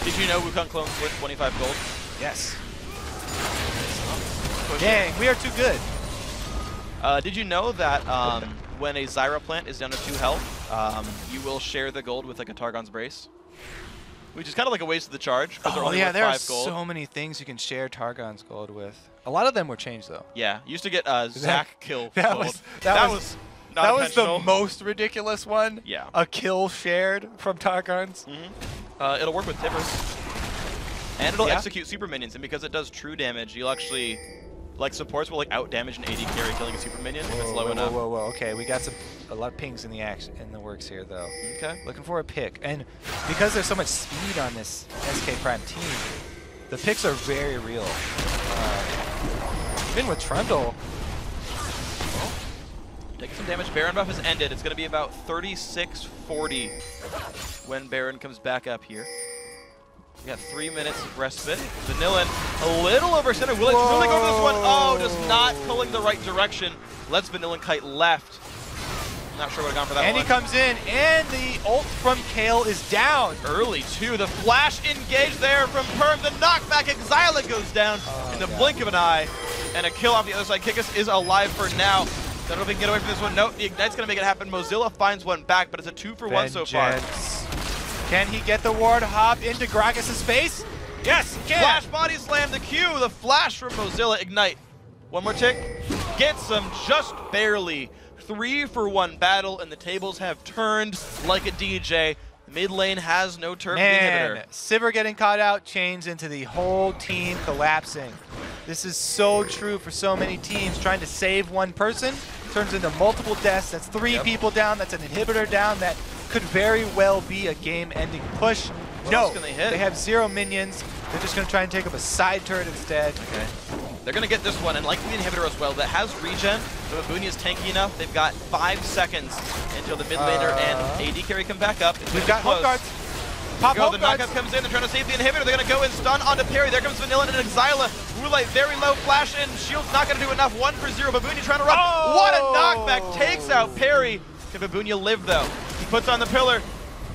Did you know Wukong clones worth 25 gold? Yes. Dang, we are too good. Did you know that when a Zyra plant is down to 2 health, you will share the gold with like a Targon's Brace? Which is kind of like a waste of the charge because they're only worth 5 gold. There are so many things you can share Targon's gold with. A lot of them were changed though. Yeah, you used to get Zac kill that gold. Was that was the most ridiculous one. Yeah. A kill shared from Targon's. It'll work with Tivers. And it'll execute super minions, and because it does true damage, you'll actually... Like, supports will like out damage an AD carry killing a super minion if it's low enough. Whoa. Okay, we got a lot of pings in the works here though. Okay. Looking for a pick, and because there's so much speed on this SK Prime team, the picks are very real. Even with Trundle. Taking some damage. Baron buff has ended. It's going to be about 36-40 when Baron comes back up here. We got 3 minutes of respite. Vanillin a little overextended. Will it really go for this one? Oh, just not pulling the right direction. Lets Vanillin kite left. Not sure what have gone for that and one. And he comes in, and the ult from Kale is down. Early, too. The flash engage there from Perm. The knockback. Exila goes down in the blink of an eye. And a kill off the other side. Kickus is alive for now. Don't know if we can get away from this one. Nope, the Ignite's going to make it happen. Mozilla finds one back, but it's a 2-for-1 so far. Can he get the ward hop into Gragas' face? Yes, he can. Flash body slam the Q. The flash from Mozilla. Ignite. One more tick. Gets him just barely. 3-for-1 battle, and the tables have turned like a DJ. The mid lane has no turf inhibitor. Sivir getting caught out changed into the whole team collapsing. This is so true for so many teams. Trying to save one person turns into multiple deaths. That's 3 people down. That's an inhibitor down. That could very well be a game-ending push. No, they have 0 minions. They're just going to try and take up a side turret instead. Okay. They're going to get this one, and like the inhibitor as well, that has regen. So Babunia is tanky enough. They've got 5 seconds until the mid laner and AD carry come back up. We've got home guards. Pop the knockup comes in. They're trying to save the inhibitor. They're going to go and stun onto Perry. There comes Vanilla and Exila. Rulite very low flash in. Shield's not going to do enough. 1-for-0. Babunia trying to run. Oh! What a knockback. Takes out Perry. Can Babunia live, though? He puts on the pillar.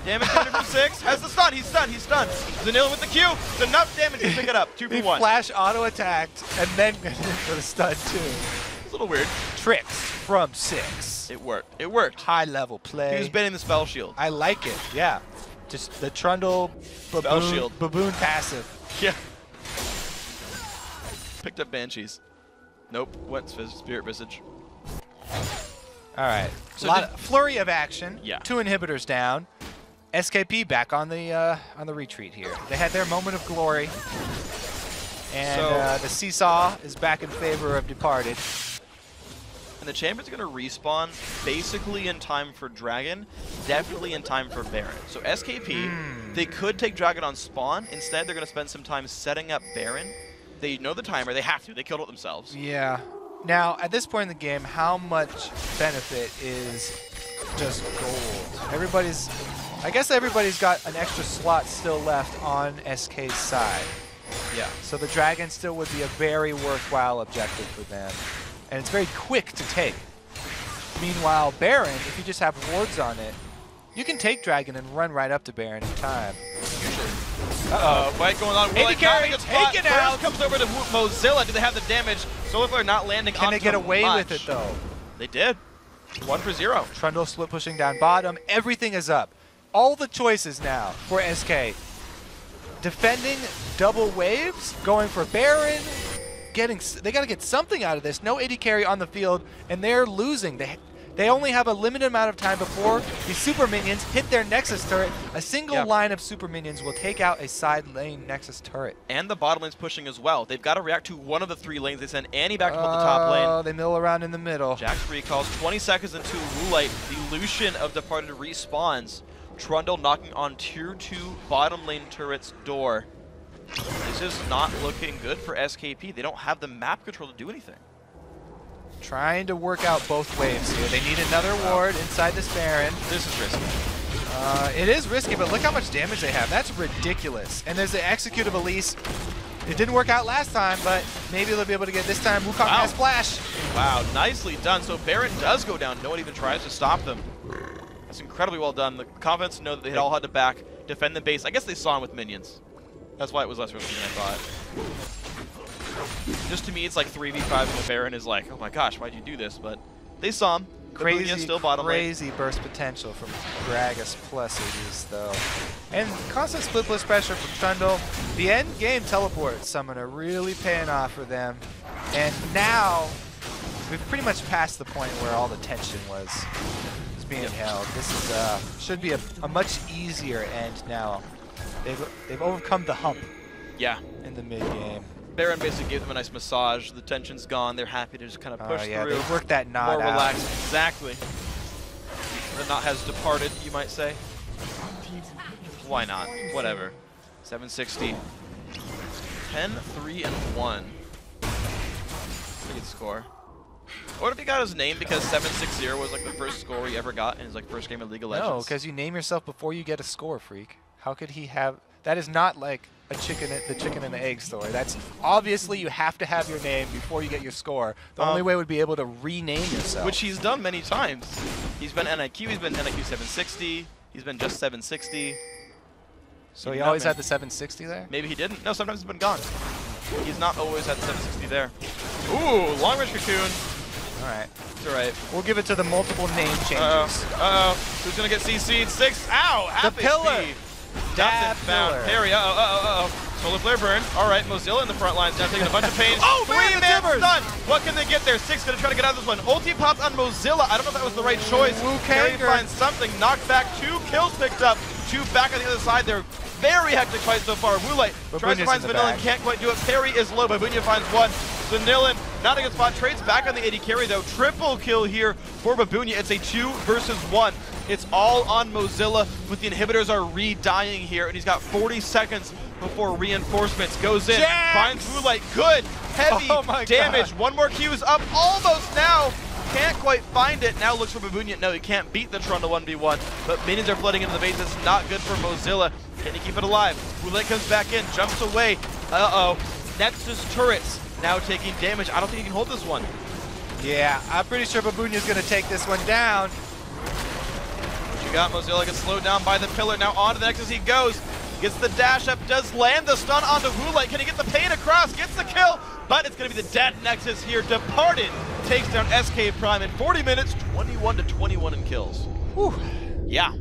Damage coming from 6. Has the stun. He's stunned. He's stunned. Vanilla with the Q. It's enough damage to pick it up. 2-for-1. He flash auto-attacked and then for the stun, too. It's a little weird. Tricks from 6. It worked. It worked. High-level play. He was baiting the spell shield. I like it, yeah. Just the Trundle baboon passive. Yeah. Picked up Banshees. Nope. Went Spirit Visage. All right. So flurry of action. Yeah. 2 inhibitors down. SKP back on the retreat here. They had their moment of glory, and the seesaw is back in favor of Departed. And the Champion's going to respawn basically in time for Dragon, definitely in time for Baron. So SKP, they could take Dragon on spawn. Instead, they're going to spend some time setting up Baron. They know the timer. They have to. They killed it themselves. Yeah. Now, at this point in the game, how much benefit is just gold? I guess everybody's got an extra slot still left on SK's side. Yeah. So the Dragon still would be a very worthwhile objective for them. And it's very quick to take. Meanwhile, Baron, if you just have wards on it, you can take Dragon and run right up to Baron in time. Usually. Uh-oh. Fight going on. AD carry taken out. Comes over to Mozilla. Do they have the damage? Solar Flare not landing on. Can they get away with it, though? They did. 1-for-0. Trundle split pushing down bottom. Everything is up. All the choices now for SK. Defending double waves, going for Baron, they got to get something out of this. No AD carry on the field, and they're losing. They only have a limited amount of time before the super minions hit their Nexus turret. A single line of super minions will take out a side lane Nexus turret. And the bottom lane's pushing as well. They've got to react to one of the 3 lanes. They send Annie back to hold the top lane. Oh, they mill around in the middle. Jax recalls 20 seconds into Rulite. The Lucian of Departed respawns. Trundle knocking on tier 2 bottom lane turret's door. This is not looking good for SKP. They don't have the map control to do anything. Trying to work out both waves here. They need another ward inside this Baron. This is risky. It is risky, but look how much damage they have. That's ridiculous. And there's the execute of Elise. It didn't work out last time, but maybe they'll be able to get this time. Wukong has flash. Wow, nicely done. So Baron does go down. No one even tries to stop them. That's incredibly well done. The confidence to know that they all had to back, defend the base. I guess they saw him with minions. That's why it was less risky than I thought. Just to me, it's like 3v5 and the Baron is like, oh my gosh, why'd you do this? But they saw him. Crazy burst potential from Gragas plus Elise, though. And constant split plus pressure from Trundle. The end game teleport summoner really paying off for them. And now, we've pretty much passed the point where all the tension was being held. This is should be a much easier end now. They've overcome the hump. Yeah. In the mid game. Baron basically gave them a nice massage. The tension's gone. They're happy to just kind of push through. They worked that knot more relaxed. out. Exactly. The knot has departed, you might say. Why not? Whatever. 760. 10, 3, and 1. Pretty good score. What if he got his name because 760 was like the first score he ever got in his like first game of League of Legends? No, because you name yourself before you get a score, freak. How could he have? That is not like the chicken and the egg story. That's obviously you have to have your name before you get your score. The only way would be able to rename yourself. Which he's done many times. He's been NIQ. He's been NIQ 760. He's been just 760. So he always had the 760 there? Maybe he didn't. No, sometimes he's been gone. He's not always had the 760 there. Ooh, long range cocoon. All right. It's all right. We'll give it to the multiple name changes. Uh-oh. Who's going to get CC'd? 6. Ow! The pillar. Doesn't found parry. Uh-oh. Solar flare burn. All right, Mozilla in the front lines now taking a bunch of pain. Oh, man, 3-man stun. What can they get there? 6 going to try to get out of this one. Ulti pops on Mozilla. I don't know if that was the right choice. Wukong finds something. Knocked back. 2 kills picked up. 2 back on the other side there. Very hectic fight so far. Wulite tries to find Vanillin, can't quite do it. Parry is low. Babunia finds 1. Vanillin, not a good spot. Trades back on the AD carry though. Triple kill here for Babunia. It's a 2 versus 1. It's all on Mozilla, but the inhibitors are re-dying here, and he's got 40 seconds before reinforcements. Goes in, finds Wulite. Good, heavy damage. God. 1 more Q is up almost now. Can't quite find it. Now looks for Babunia. No, he can't beat the Trundle 1v1, but minions are flooding into the base. It's not good for Mozilla. Can he keep it alive? Wulite comes back in, jumps away. Uh-oh. Nexus turrets now taking damage. I don't think he can hold this one. Yeah, I'm pretty sure Babunia's going to take this one down. You got Mozilla gets slowed down by the pillar. Now onto the Nexus he goes. Gets the dash up, does land the stun onto Wulite. Can he get the pain across? Gets the kill, but it's going to be the dead Nexus here. Departed takes down SK Prime in 40 minutes, 21-21 in kills. Whew. Yeah.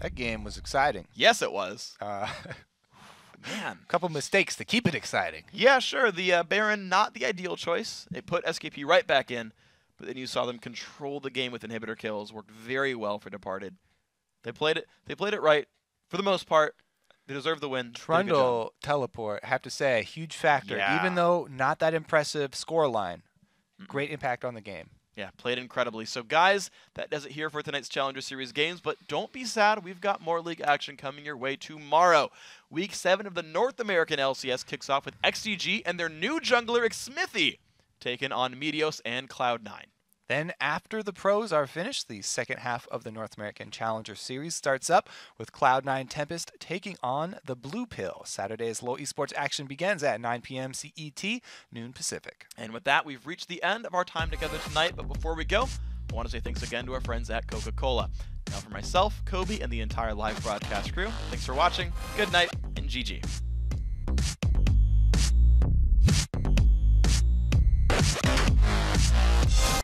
That game was exciting. Yes, it was. Man, a couple mistakes to keep it exciting. Yeah, sure. The Baron, not the ideal choice. It put SKP right back in, but then you saw them control the game with inhibitor kills. Worked very well for Departed. They played it right for the most part. They deserve the win. Trundle teleport, have to say, a huge factor. Yeah. Even though not that impressive score line, great impact on the game. Yeah, played incredibly. So guys, that does it here for tonight's Challenger Series games, but don't be sad. We've got more league action coming your way tomorrow. Week 7 of the North American LCS kicks off with XDG and their new jungler, Xmithy, taking on Meteos and Cloud9. Then after the pros are finished, the second half of the North American Challenger Series starts up with Cloud9 Tempest taking on the Blue Pill. Saturday's LoL Esports action begins at 9 p.m. CET, noon Pacific. And with that, we've reached the end of our time together tonight, but before we go, I want to say thanks again to our friends at Coca-Cola. Now for myself, Kobe, and the entire live broadcast crew, thanks for watching, good night, and GG.